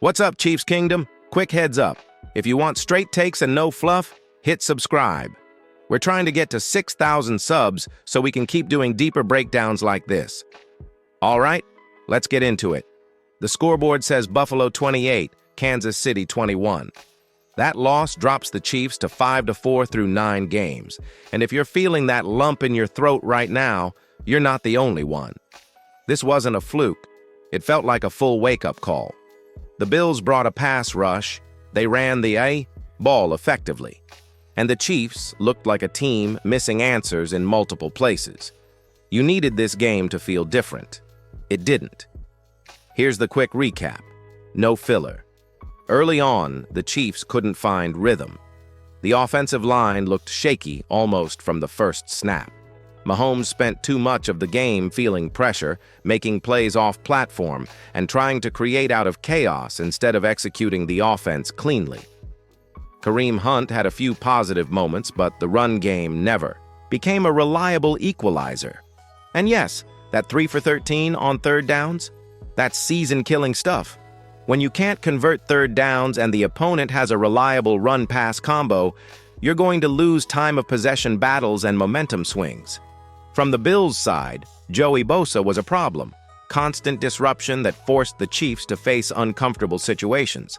What's up, Chiefs Kingdom? Quick heads up. If you want straight takes and no fluff, hit subscribe. We're trying to get to 6,000 subs so we can keep doing deeper breakdowns like this. All right, let's get into it. The scoreboard says Buffalo 28, Kansas City 21. That loss drops the Chiefs to 5-4 through 9 games. And if you're feeling that lump in your throat right now, you're not the only one. This wasn't a fluke. It felt like a full wake-up call. The Bills brought a pass rush. They ran the ball effectively. And the Chiefs looked like a team missing answers in multiple places. You needed this game to feel different. It didn't. Here's the quick recap. No filler. Early on, the Chiefs couldn't find rhythm. The offensive line looked shaky almost from the first snap. Mahomes spent too much of the game feeling pressure, making plays off platform, and trying to create out of chaos instead of executing the offense cleanly. Kareem Hunt had a few positive moments, but the run game never became a reliable equalizer. And yes, that 3 for 13 on third downs, that's season-killing stuff. When you can't convert third downs and the opponent has a reliable run-pass combo, you're going to lose time of possession battles and momentum swings. From the Bills' side, Joey Bosa was a problem. Constant disruption that forced the Chiefs to face uncomfortable situations.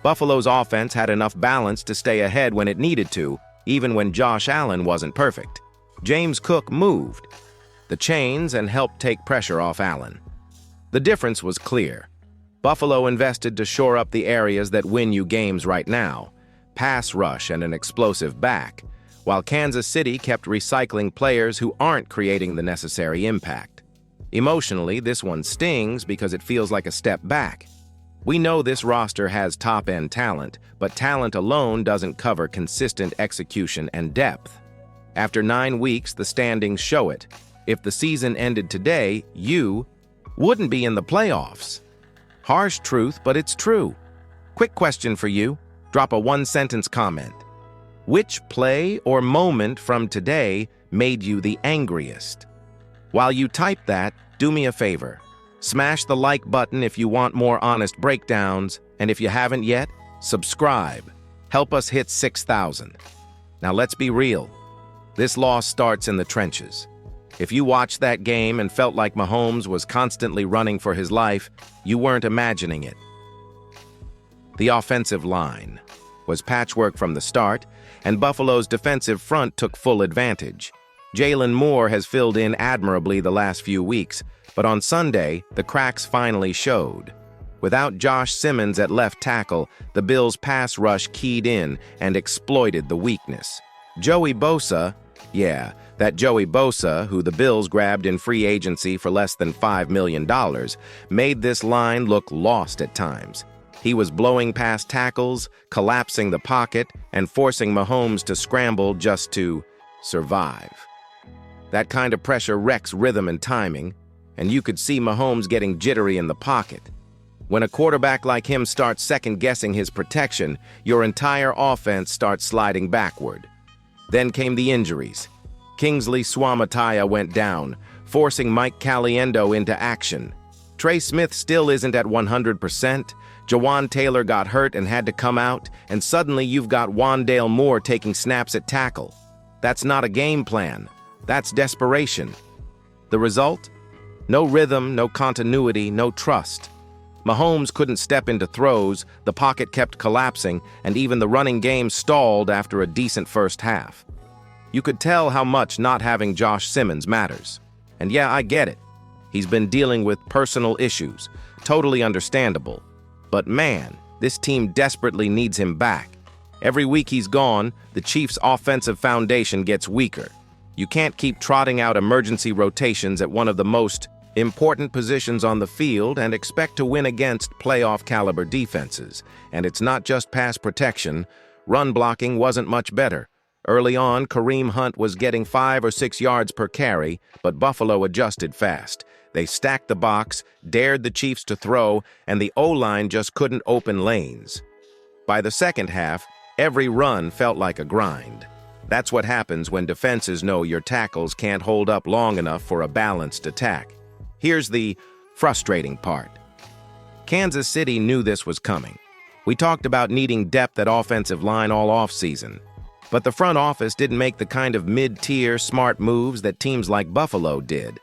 Buffalo's offense had enough balance to stay ahead when it needed to, even when Josh Allen wasn't perfect. James Cook moved the chains and helped take pressure off Allen. The difference was clear. Buffalo invested to shore up the areas that win you games right now, pass rush and an explosive back, while Kansas City kept recycling players who aren't creating the necessary impact. Emotionally, this one stings because it feels like a step back. We know this roster has top-end talent, but talent alone doesn't cover consistent execution and depth. After 9 weeks, the standings show it. If the season ended today, you wouldn't be in the playoffs. Harsh truth, but it's true. Quick question for you. Drop a one-sentence comment. Which play or moment from today made you the angriest? While you type that, do me a favor. Smash the like button if you want more honest breakdowns, and if you haven't yet, subscribe. Help us hit 6,000. Now let's be real. This loss starts in the trenches. If you watched that game and felt like Mahomes was constantly running for his life, you weren't imagining it. The offensive line was patchwork from the start, and Buffalo's defensive front took full advantage. Jalen Moore has filled in admirably the last few weeks, but on Sunday, the cracks finally showed. Without Josh Simmons at left tackle, the Bills' pass rush keyed in and exploited the weakness. Joey Bosa, that Joey Bosa, who the Bills grabbed in free agency for less than $5 million, made this line look lost at times. He was blowing past tackles, collapsing the pocket, and forcing Mahomes to scramble just to survive. That kind of pressure wrecks rhythm and timing, and you could see Mahomes getting jittery in the pocket. When a quarterback like him starts second-guessing his protection, your entire offense starts sliding backward. Then came the injuries. Kingsley Suamataia went down, forcing Mike Caliendo into action. Trey Smith still isn't at 100%. Jawan Taylor got hurt and had to come out, and suddenly you've got Wandale Moore taking snaps at tackle. That's not a game plan. That's desperation. The result? No rhythm, no continuity, no trust. Mahomes couldn't step into throws, the pocket kept collapsing, and even the running game stalled after a decent first half. You could tell how much not having Josh Simmons matters. And yeah, I get it. He's been dealing with personal issues. Totally understandable. But man, this team desperately needs him back. Every week he's gone, the Chiefs' offensive foundation gets weaker. You can't keep trotting out emergency rotations at one of the most important positions on the field and expect to win against playoff-caliber defenses. And it's not just pass protection. Run blocking wasn't much better. Early on, Kareem Hunt was getting 5 or 6 yards per carry, but Buffalo adjusted fast. They stacked the box, dared the Chiefs to throw, and the O-line just couldn't open lanes. By the second half, every run felt like a grind. That's what happens when defenses know your tackles can't hold up long enough for a balanced attack. Here's the frustrating part. Kansas City knew this was coming. We talked about needing depth at offensive line all offseason, but the front office didn't make the kind of mid-tier, smart moves that teams like Buffalo did.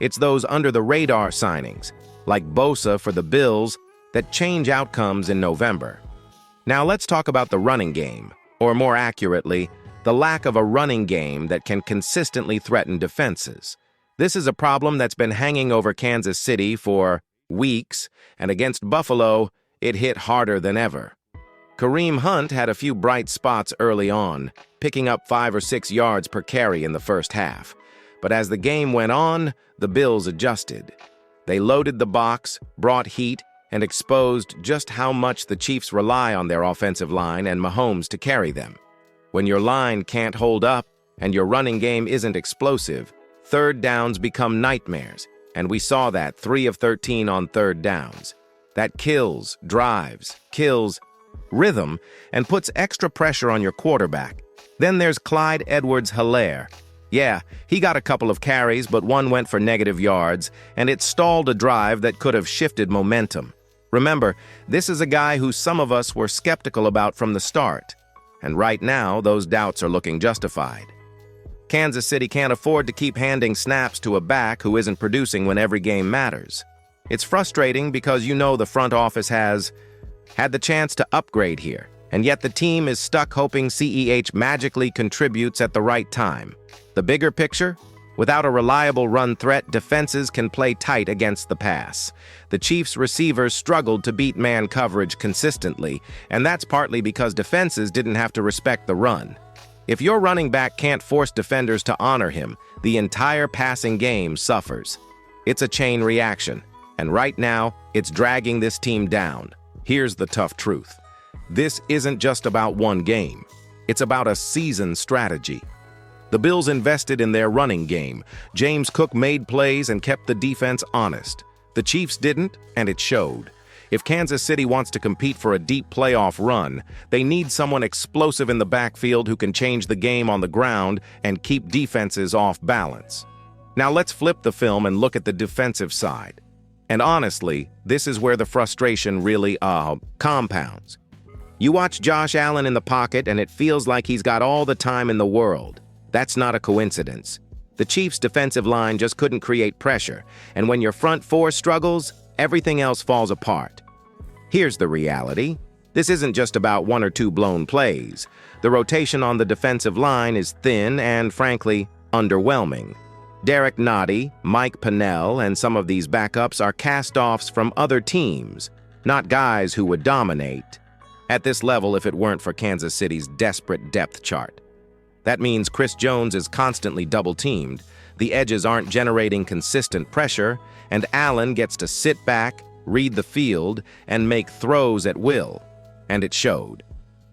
It's those under-the-radar signings, like Bosa for the Bills, that change outcomes in November. Now let's talk about the running game, or more accurately, the lack of a running game that can consistently threaten defenses. This is a problem that's been hanging over Kansas City for weeks, and against Buffalo, it hit harder than ever. Kareem Hunt had a few bright spots early on, picking up 5 or 6 yards per carry in the first half. But as the game went on, the Bills adjusted. They loaded the box, brought heat, and exposed just how much the Chiefs rely on their offensive line and Mahomes to carry them. When your line can't hold up and your running game isn't explosive, third downs become nightmares, and we saw that 3 of 13 on third downs. That kills drives, kills rhythm, and puts extra pressure on your quarterback. Then there's Clyde Edwards-Helaire. Yeah, he got a couple of carries, but one went for negative yards, and it stalled a drive that could have shifted momentum. Remember, this is a guy who some of us were skeptical about from the start, and right now those doubts are looking justified. Kansas City can't afford to keep handing snaps to a back who isn't producing when every game matters. It's frustrating because you know the front office has had the chance to upgrade here, and yet the team is stuck hoping CEH magically contributes at the right time. The bigger picture? Without a reliable run threat, defenses can play tight against the pass. The Chiefs' receivers struggled to beat man coverage consistently, and that's partly because defenses didn't have to respect the run. If your running back can't force defenders to honor him, the entire passing game suffers. It's a chain reaction, and right now, it's dragging this team down. Here's the tough truth. This isn't just about one game. It's about a season strategy. The Bills invested in their running game. James Cook made plays and kept the defense honest. The Chiefs didn't, and it showed. If Kansas City wants to compete for a deep playoff run, they need someone explosive in the backfield who can change the game on the ground and keep defenses off balance. Now let's flip the film and look at the defensive side. And honestly, this is where the frustration really, compounds. You watch Josh Allen in the pocket and it feels like he's got all the time in the world. That's not a coincidence. The Chiefs' defensive line just couldn't create pressure, and when your front four struggles, everything else falls apart. Here's the reality. This isn't just about 1 or 2 blown plays. The rotation on the defensive line is thin and, frankly, underwhelming. Derek Nottie, Mike Pennell, and some of these backups are cast-offs from other teams, not guys who would dominate at this level if it weren't for Kansas City's desperate depth chart. That means Chris Jones is constantly double-teamed, the edges aren't generating consistent pressure, and Allen gets to sit back, read the field, and make throws at will. And it showed.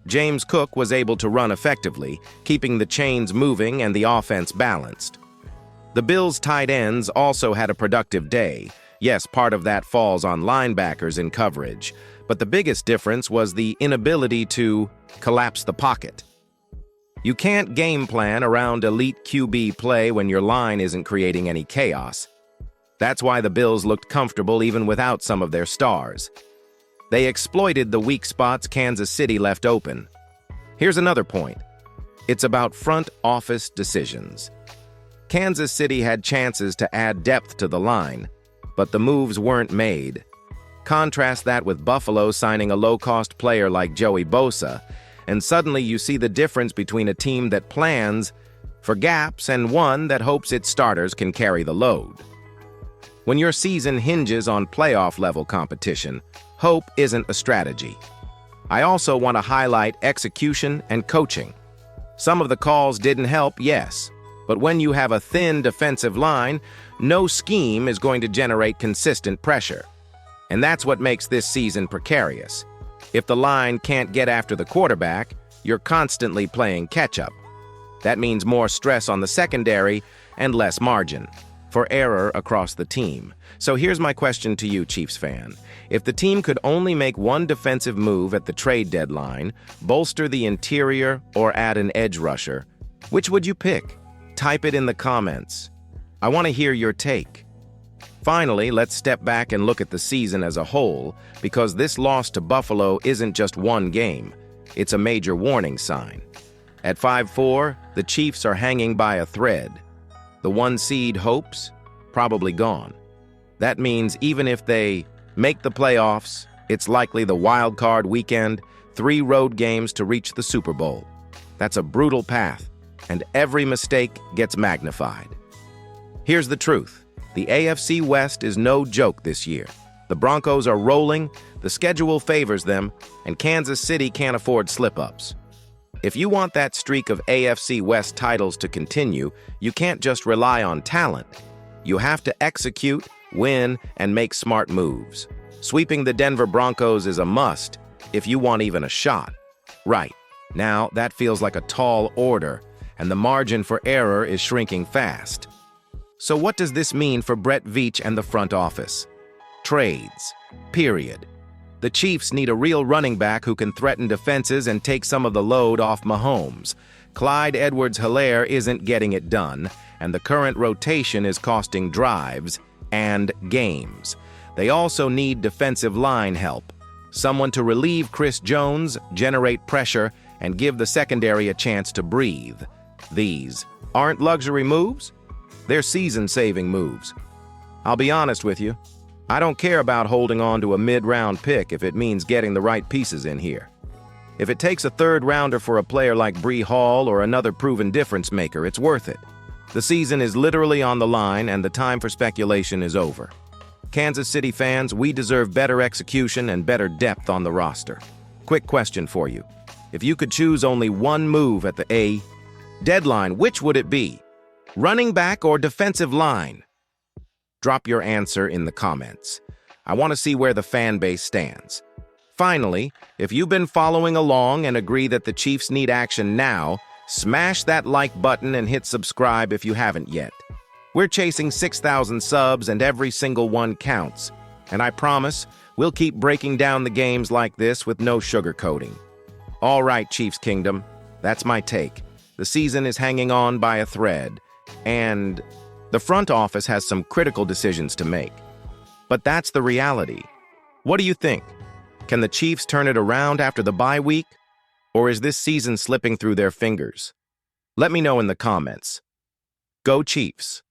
James Cook was able to run effectively, keeping the chains moving and the offense balanced. The Bills' tight ends also had a productive day. Yes, part of that falls on linebackers in coverage, but the biggest difference was the inability to collapse the pocket. You can't game plan around elite QB play when your line isn't creating any chaos. That's why the Bills looked comfortable even without some of their stars. They exploited the weak spots Kansas City left open. Here's another point. It's about front office decisions. Kansas City had chances to add depth to the line, but the moves weren't made. Contrast that with Buffalo signing a low-cost player like Joey Bosa, and suddenly you see the difference between a team that plans for gaps and one that hopes its starters can carry the load. When your season hinges on playoff-level competition, hope isn't a strategy. I also want to highlight execution and coaching. Some of the calls didn't help, yes, but when you have a thin defensive line, no scheme is going to generate consistent pressure. And that's what makes this season precarious. If the line can't get after the quarterback, you're constantly playing catch-up. That means more stress on the secondary and less margin for error across the team. So here's my question to you, Chiefs fan. If the team could only make one defensive move at the trade deadline, bolster the interior or add an edge rusher, which would you pick? Type it in the comments. I want to hear your take. Finally, let's step back and look at the season as a whole, because this loss to Buffalo isn't just one game. It's a major warning sign. At 5-4, the Chiefs are hanging by a thread. The one seed hopes, probably gone. That means even if they make the playoffs, it's likely the wild card weekend, 3 road games to reach the Super Bowl. That's a brutal path, and every mistake gets magnified. Here's the truth. The AFC West is no joke this year. The Broncos are rolling, the schedule favors them, and Kansas City can't afford slip-ups. If you want that streak of AFC West titles to continue, you can't just rely on talent. You have to execute, win, and make smart moves. Sweeping the Denver Broncos is a must if you want even a shot. Right, now that feels like a tall order, and the margin for error is shrinking fast. So what does this mean for Brett Veach and the front office? Trades. Period. The Chiefs need a real running back who can threaten defenses and take some of the load off Mahomes. Clyde Edwards-Helaire isn't getting it done, and the current rotation is costing drives and games. They also need defensive line help. Someone to relieve Chris Jones, generate pressure, and give the secondary a chance to breathe. These aren't luxury moves. They're season-saving moves. I'll be honest with you. I don't care about holding on to a mid-round pick if it means getting the right pieces in here. If it takes a third-rounder for a player like Breece Hall or another proven difference maker, it's worth it. The season is literally on the line and the time for speculation is over. Kansas City fans, we deserve better execution and better depth on the roster. Quick question for you. If you could choose only one move at the deadline, which would it be? Running back or defensive line? Drop your answer in the comments. I want to see where the fan base stands. Finally, if you've been following along and agree that the Chiefs need action now, smash that like button and hit subscribe if you haven't yet. We're chasing 6,000 subs and every single one counts. And I promise, we'll keep breaking down the games like this with no sugarcoating. All right, Chiefs Kingdom, that's my take. The season is hanging on by a thread, and the front office has some critical decisions to make. But that's the reality. What do you think? Can the Chiefs turn it around after the bye week? Or is this season slipping through their fingers? Let me know in the comments. Go Chiefs!